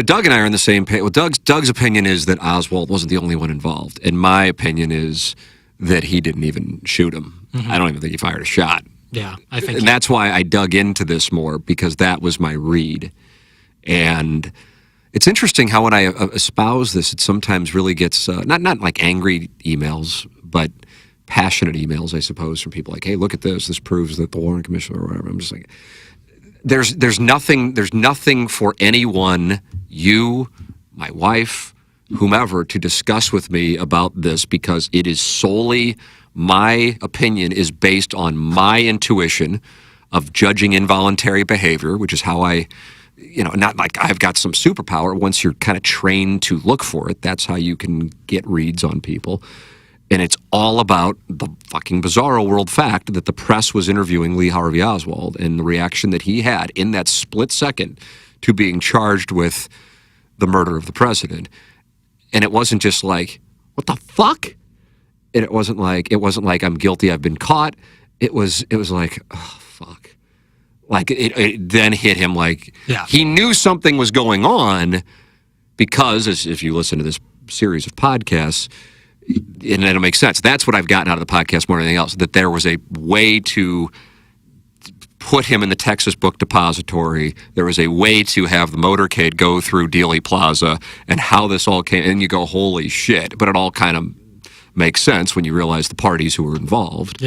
Doug and I are on the same page. Well, Doug's opinion is that Oswald wasn't the only one involved, and my opinion is that he didn't even shoot him. Mm-hmm. I don't even think he fired a shot. Yeah, I think. And that's why I dug into this more, because that was my read. And it's interesting how when I espouse this, it sometimes really gets, not like angry emails, but passionate emails, I suppose, from people like, hey, look at this. This proves that the Warren Commission or whatever. I'm just like, there's nothing for anyone, you, my wife, whomever, to discuss with me about this, because it is solely, my opinion is based on my intuition of judging involuntary behavior, which is how I, not like I've got some superpower. Once you're kind of trained to look for it, that's how you can get reads on people. And it's all about the fucking bizarro world fact that the press was interviewing Lee Harvey Oswald and the reaction that he had in that split second to being charged with the murder of the president. And it wasn't just like, what the fuck? And it wasn't like I'm guilty, I've been caught. It was like, oh fuck. Like it then hit him like, he knew something was going on, because if you listen to this series of podcasts, and it'll make sense. That's what I've gotten out of the podcast more than anything else, that there was a way to put him in the Texas Book Depository. There was a way to have the motorcade go through Dealey Plaza, and how this all came, and you go, holy shit. But it all kind of makes sense when you realize the parties who were involved,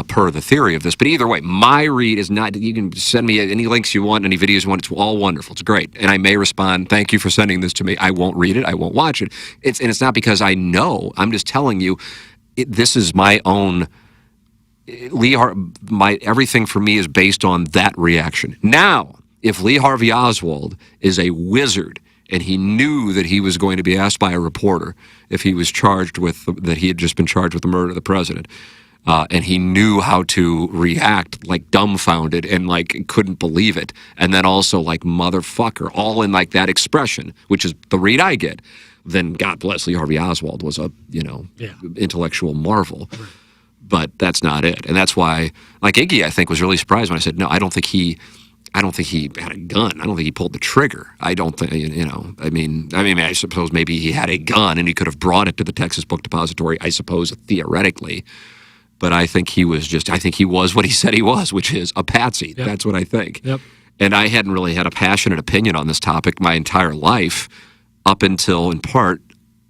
per the theory of this. But either way, my read is not, you can send me any links you want, any videos you want, it's all wonderful, it's great. And I may respond, thank you for sending this to me. I won't read it, I won't watch it. And it's not because I know, I'm just telling you, this is my own, everything for me is based on that reaction. Now, if Lee Harvey Oswald is a wizard, and he knew that he was going to be asked by a reporter if he was charged with, that he had just been charged with the murder of the president, And he knew how to react like dumbfounded and like couldn't believe it. And then also like motherfucker, all in like that expression, which is the read I get. Then God bless Lee Harvey Oswald was a, intellectual marvel. Right. But that's not it. And that's why, like Iggy, I think was really surprised when I said, no, I don't think he had a gun. I don't think he pulled the trigger. I don't think, I suppose maybe he had a gun and he could have brought it to the Texas Book Depository, I suppose, theoretically. But I think he was what he said he was, which is a patsy. Yep. That's what I think. Yep. And I hadn't really had a passionate opinion on this topic my entire life up until, in part,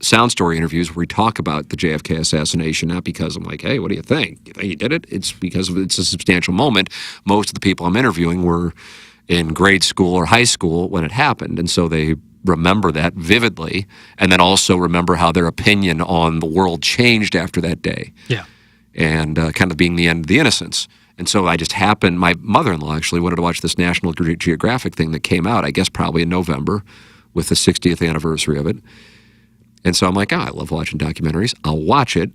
Sound Story interviews where we talk about the JFK assassination, not because I'm like, hey, what do you think? You think he did it? It's because it's a substantial moment. Most of the people I'm interviewing were in grade school or high school when it happened, and so they remember that vividly, and then also remember how their opinion on the world changed after that day. Yeah. And kind of being the end of the innocence. And so I just happened, my mother-in-law actually wanted to watch this National Geographic thing that came out, I guess probably in November, with the 60th anniversary of it. And so I'm like, I love watching documentaries. I'll watch it.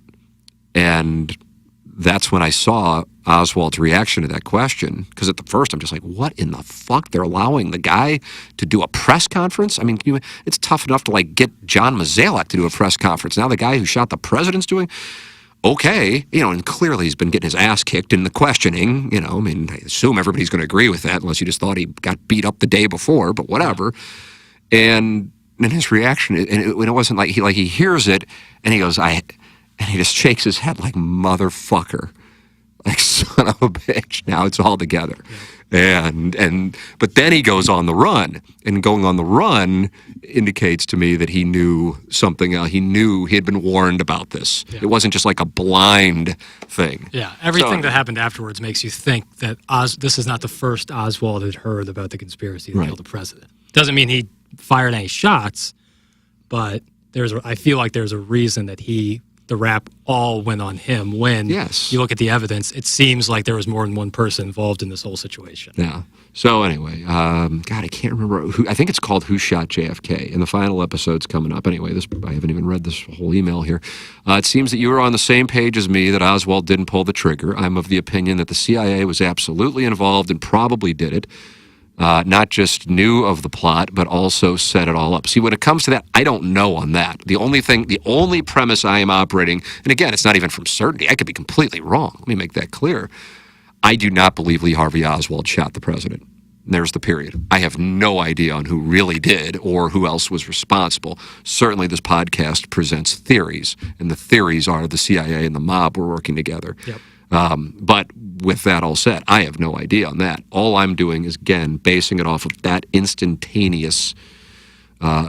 And that's when I saw Oswald's reaction to that question. Because at the first, I'm just like, what in the fuck? They're allowing the guy to do a press conference? I mean, it's tough enough to like get John Mazalek to do a press conference. Now the guy who shot the president's doing... Okay, and clearly he's been getting his ass kicked in the questioning, I assume everybody's going to agree with that unless you just thought he got beat up the day before, but whatever. And his reaction, and it wasn't like he hears it and he goes, and he just shakes his head like, motherfucker, like son of a bitch. Now it's all together. Yeah. But then he goes on the run, and going on the run indicates to me that he knew something. He knew he had been warned about this. Yeah. It wasn't just like a blind thing. Yeah, everything that happened afterwards makes you think that this is not the first Oswald had heard about the conspiracy to kill the president. Doesn't mean he fired any shots, but I feel like there's a reason that the rap all went on him when you look at the evidence. It seems like there was more than one person involved in this whole situation. Yeah. So anyway, God, I can't remember who. I think it's called Who Shot JFK, and the final episode's coming up. Anyway, I haven't even read this whole email here. It seems that you are on the same page as me that Oswald didn't pull the trigger. I'm of the opinion that the CIA was absolutely involved and probably did it. Not just knew of the plot, but also set it all up. See, when it comes to that, I don't know on that. The only premise I am operating, and again, it's not even from certainty. I could be completely wrong. Let me make that clear. I do not believe Lee Harvey Oswald shot the president. There's the period. I have no idea on who really did or who else was responsible. Certainly this podcast presents theories, and the theories are the CIA and the mob were working together. Yep. But with that all said, I have no idea on that. All I'm doing is, again, basing it off of that instantaneous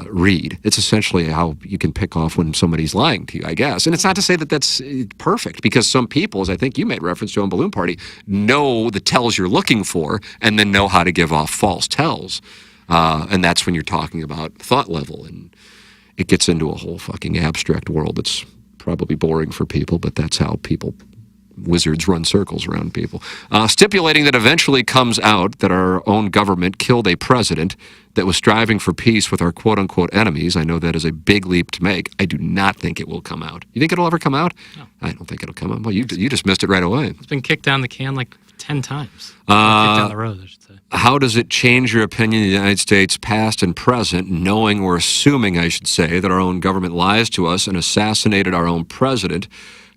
read. It's essentially how you can pick off when somebody's lying to you, I guess. And it's not to say that that's perfect, because some people, as I think you made reference to on Balloon Party, know the tells you're looking for and then know how to give off false tells. And that's when you're talking about thought level. And it gets into a whole fucking abstract world that's probably boring for people, but that's how wizards run circles around people. Stipulating that eventually comes out that our own government killed a president that was striving for peace with our quote-unquote enemies. I know that is a big leap to make. I do not think it will come out. You think it'll ever come out? No. I don't think it'll come out. Well, you just missed it right away. It's been kicked down the can like 10 times. Kicked down the road, I should say. How does it change your opinion of the United States, past and present, knowing or assuming, I should say, that our own government lies to us and assassinated our own president,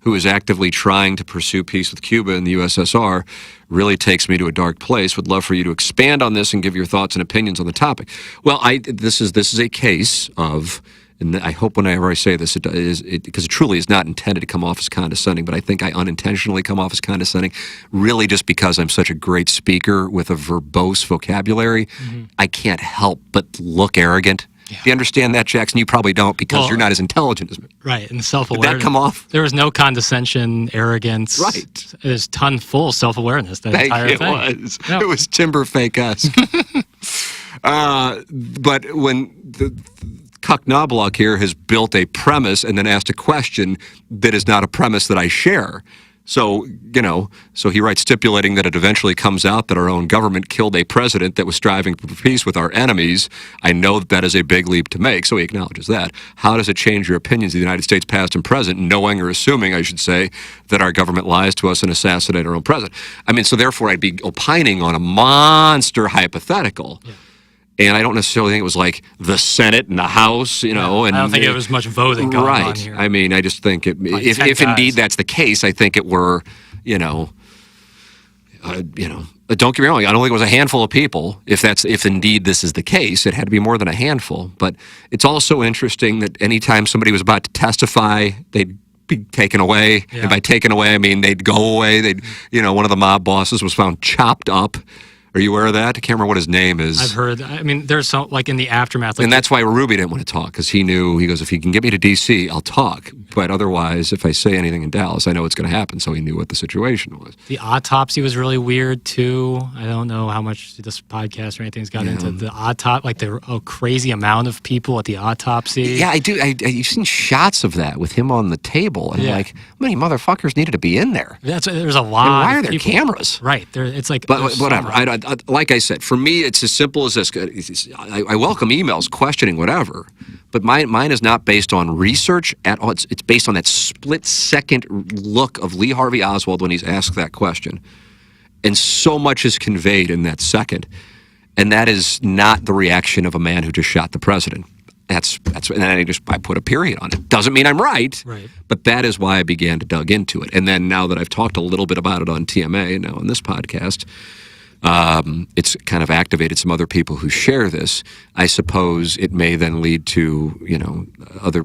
who is actively trying to pursue peace with Cuba and the USSR, really takes me to a dark place. Would love for you to expand on this and give your thoughts and opinions on the topic. Well, this is a case of, and I hope whenever I say this, because it truly is not intended to come off as condescending, but I think I unintentionally come off as condescending, really just because I'm such a great speaker with a verbose vocabulary. Mm-hmm. I can't help but look arrogant. Yeah. Do you understand that, Jackson? You probably don't, because you're not as intelligent as me. Right, and self-awareness. Did that come off? There was no condescension, arrogance. Right. There's full self-awareness, that entire thing. It was. No. It was timber fake-esque. But when the Cuck Knobloch here has built a premise and then asked a question that is not a premise that I share. So, so he writes, stipulating that it eventually comes out that our own government killed a president that was striving for peace with our enemies. I know that is a big leap to make, so he acknowledges that. How does it change your opinions of the United States past and present, knowing or assuming, I should say, that our government lies to us and assassinate our own president? I mean, so therefore I'd be opining on a monster hypothetical. Yeah. And I don't necessarily think it was like the Senate and the House, And I don't think it was much voting going on here. I mean, I just think if indeed that's the case, I think it were, don't get me wrong. I don't think it was a handful of people. If indeed this is the case, it had to be more than a handful. But it's also interesting that anytime somebody was about to testify, they'd be taken away. Yeah. And by taken away, I mean they'd go away. One of the mob bosses was found chopped up. Are you aware of that? I can't remember what his name is. I've heard. I mean, there's some, like in the aftermath. And that's why Ruby didn't want to talk, because he goes, if he can get me to D.C., I'll talk. But otherwise, if I say anything in Dallas, I know it's going to happen. So he knew what the situation was. The autopsy was really weird, too. I don't know how much this podcast or anything's got into the autopsy, like the crazy amount of people at the autopsy. Yeah, I do. You've seen shots of that with him on the table. And like, how many motherfuckers needed to be in there? There's a lot. And why are there people. Cameras? Right. It's like. But whatever. Like I said, for me, it's as simple as this. I welcome emails questioning whatever, but mine is not based on research at all. It's based on that split-second look of Lee Harvey Oswald when he's asked that question. And so much is conveyed in that second. And that is not the reaction of a man who just shot the president. That's and then I put a period on it. Doesn't mean I'm right, but that is why I began to dug into it. And then now that I've talked a little bit about it on TMA, now on this podcast, it's kind of activated some other people who share this. I suppose it may then lead to, other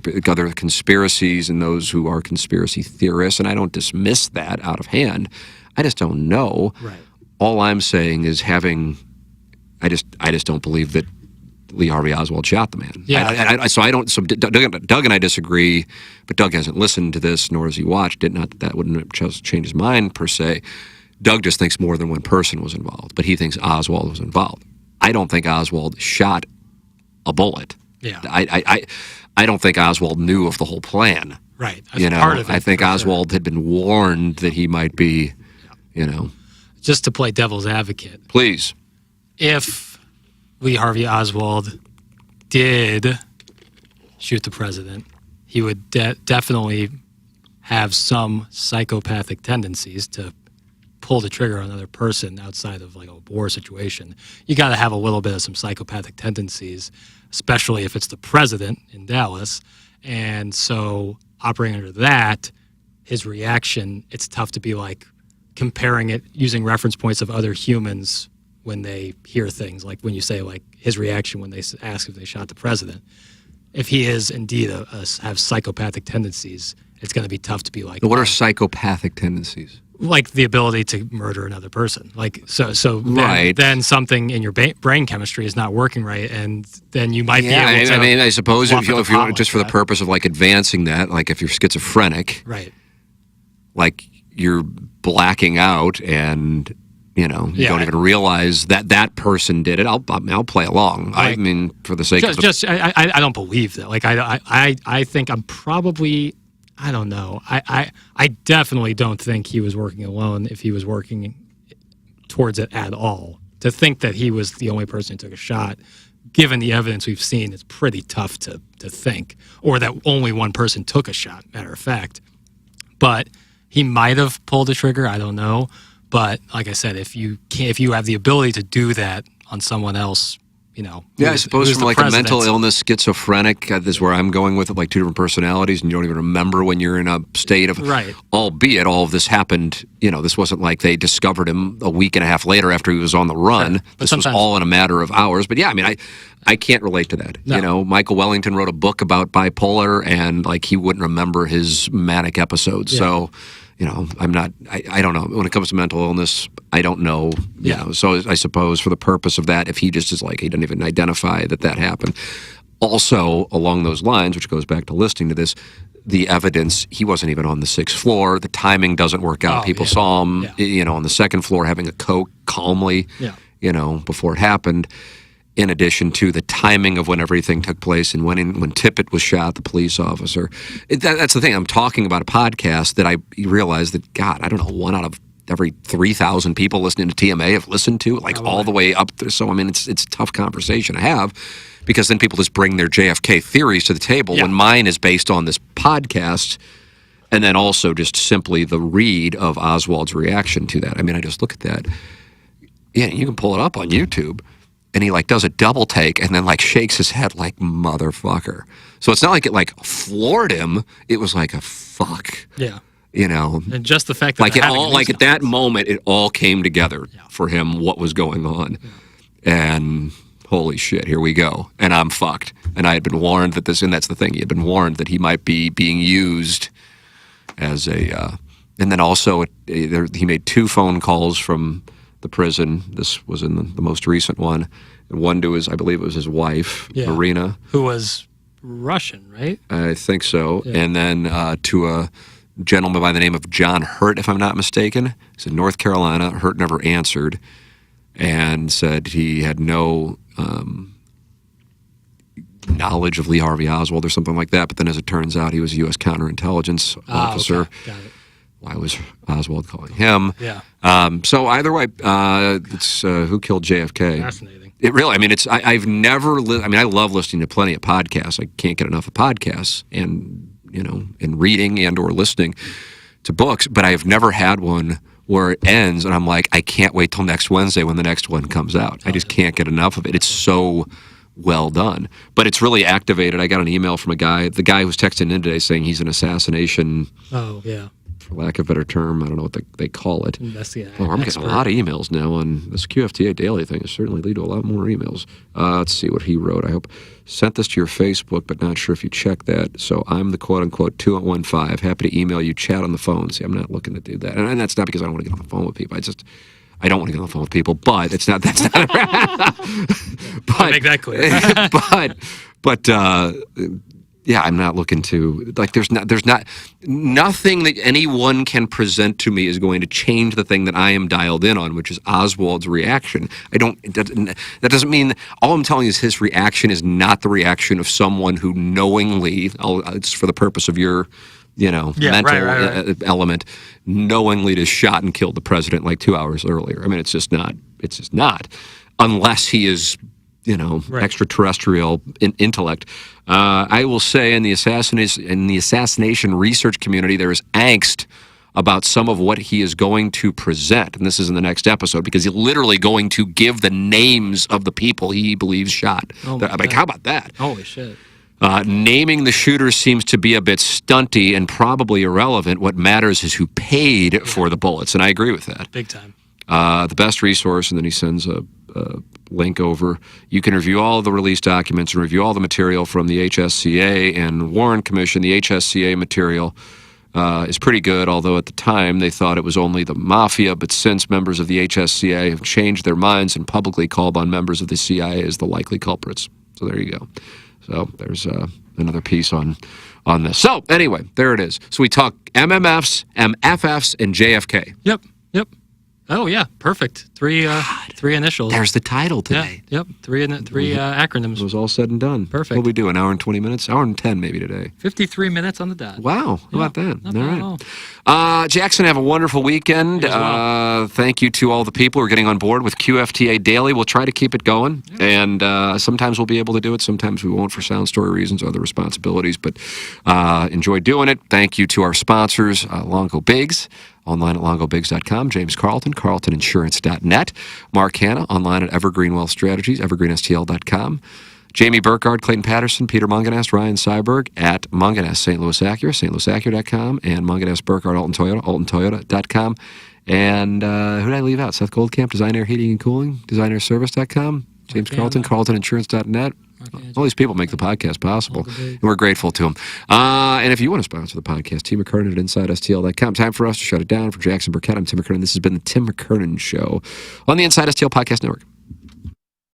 conspiracies and those who are conspiracy theorists, and I don't dismiss that out of hand. I just don't know. Right. All I'm saying is I just don't believe that Lee Harvey Oswald shot the man. Yeah. So Doug and I disagree, but Doug hasn't listened to this, nor has he watched it. Not that wouldn't just change his mind per se. Doug just thinks more than one person was involved, but he thinks Oswald was involved. I don't think Oswald shot a bullet. Yeah. I don't think Oswald knew of the whole plan. Right. Part of it, I think Oswald had been warned that he might be, Just to play devil's advocate. Please. If Lee Harvey Oswald did shoot the president, he would definitely have some psychopathic tendencies to pull the trigger on another person outside of like a war situation. You got to have a little bit of some psychopathic tendencies, especially if it's the president in Dallas. And so operating under that, his reaction, it's tough to be like comparing it using reference points of other humans when they hear things, like when you say like his reaction when they ask if they shot the president. If he is indeed have psychopathic tendencies, it's going to be tough to be like. What are psychopathic tendencies? Like the ability to murder another person. Like so right. then something in your brain chemistry is not working right, and then you might be able to. I mean, I suppose if you just for the purpose of like advancing that, like if you're schizophrenic, right? Like you're blacking out and you don't even realize that person did it. I'll play along. Like, I mean, for the sake of I don't believe that. Like I think I'm probably. I don't know. I definitely don't think he was working alone if he was working towards it at all. To think that he was the only person who took a shot, given the evidence we've seen, it's pretty tough to think. Or that only one person took a shot, matter of fact. But he might have pulled the trigger, I don't know. But like I said, if you have the ability to do that on someone else, I suppose from like a mental illness, schizophrenic, is where I'm going with it, like two different personalities, and you don't even remember when you're in a state of, right. Albeit all of this happened, this wasn't like they discovered him a week and a half later after he was on the run. Sure. This was all in a matter of hours. But yeah, I mean, I can't relate to that. No. Michael Wellington wrote a book about bipolar, and like he wouldn't remember his manic episodes. Yeah. So, I'm not, I don't know. When it comes to mental illness, I don't know. So I suppose for the purpose of that, if he just is like, he doesn't even identify that happened. Also, along those lines, which goes back to listening to this, the evidence, he wasn't even on the 6th floor. The timing doesn't work out. People saw him, on the 2nd floor having a Coke calmly, before it happened. in addition to the timing of when everything took place and when Tippett was shot, the police officer. That's the thing. I'm talking about a podcast that I realized that, God, I don't know, 1 out of every 3,000 people listening to TMA have listened to, like all the way up there. So, I mean, it's a tough conversation to have because then people just bring their JFK theories to the table when mine is based on this podcast and then also just simply the read of Oswald's reaction to that. I mean, I just look at that. Yeah, you can pull it up on YouTube. And he like does a double take and then like shakes his head like motherfucker. So it's not like it like floored him. It was like a fuck. Yeah. You know. And just the fact that like it all like at that moment it all came together for him what was going on. Yeah. And holy shit, here we go. And I'm fucked. And I had been warned that this, and that's the thing, he had been warned that he might be being used as a and then also he made 2 phone calls from the prison. This was in the most recent one. And one to his, I believe it was his wife, Marina. Who was Russian, right? I think so. Yeah. And then to a gentleman by the name of John Hurt, if I'm not mistaken. He's in North Carolina. Hurt never answered and said he had no knowledge of Lee Harvey Oswald or something like that. But then as it turns out, he was a U.S. counterintelligence officer. Okay. Got it. Why was Oswald calling him? Yeah. So either way, it's who killed JFK. Fascinating. It really, I mean, I've never, I love listening to plenty of podcasts. I can't get enough of podcasts and, you know, and reading and or listening to books, but I've never had one where it ends and I'm like, I can't wait till next Wednesday when the next one comes out. I just can't get enough of it. It's so well done. But it's really activated. I got an email from the guy who was texting in today saying he's an assassination. Oh, yeah. For lack of a better term, I don't know what they call it. Investigator. Oh, I'm getting a lot of emails now on this QFTA daily thing. It certainly lead to a lot more emails. Let's see what he wrote. I hope sent this to your Facebook, but not sure if you checked that. So I'm the quote-unquote 215. Happy to email you, chat on the phone. See, I'm not looking to do that. And that's not because I don't want to get on the phone with people. I don't want to get on the phone with people, but that's not but, I'll make that clear. but yeah, I'm not looking to, like, there's not nothing that anyone can present to me is going to change the thing that I am dialed in on, which is Oswald's reaction. That doesn't mean, all I'm telling you is his reaction is not the reaction of someone who knowingly, it's for the purpose of your, you know, mental element, knowingly just shot and killed the president like 2 hours earlier. I mean, it's just not, unless he is, you know, extraterrestrial intellect. I will say in the assassination research community, there is angst about some of what he is going to present. And this is in the next episode because he's literally going to give the names of the people he believes shot. I'm like, how about that? Holy shit. Naming the shooters seems to be a bit stunty and probably irrelevant. What matters is who paid for the bullets. And I agree with that. Big time. The best resource, and then he sends a link over. You can review all of the release documents and review all the material from the HSCA and Warren Commission. The HSCA material is pretty good, although at the time they thought it was only the mafia, but since members of the HSCA have changed their minds and publicly called on members of the CIA as the likely culprits. So there you go. So there's another piece on this. So anyway, there it is. So we talk MMFs, MFFs, and JFK. Yep. Oh yeah, perfect. Three initials. There's the title today. Yeah, yep. Three acronyms. It was all said and done. Perfect. What did we do? An hour and 20 minutes? Hour and 10 maybe today. 53 minutes on the dot. Wow. How about that? Not bad all at right. Jackson, have a wonderful weekend. Well. Thank you to all the people who are getting on board with QFTA Daily. We'll try to keep it going. Yeah. And sometimes we'll be able to do it. Sometimes we won't for sound story reasons or other responsibilities. But enjoy doing it. Thank you to our sponsors, Longo Biggs. Online at longobigs.com, James Carlton, carltoninsurance.net, Mark Hanna, online at Evergreen Wealth Strategies, evergreenstl.com, Jamie Burkhardt, Clayton Patterson, Peter Munganast, Ryan Seiberg at Munganast, St. Louis Acura, stlouisacura.com, and Munganast Burkhardt, Alton Toyota, altontoyota.com. And who did I leave out? Seth Goldcamp, Design Air Heating and Cooling, designairservice.com, James Carlton, carltoninsurance.net. All these people make the podcast possible, and we're grateful to them. And if you want to sponsor the podcast, Tim McKernan at InsideSTL.com. Time for us to shut it down. For Jackson Burkett, I'm Tim McKernan. This has been the Tim McKernan Show on the Inside STL Podcast Network.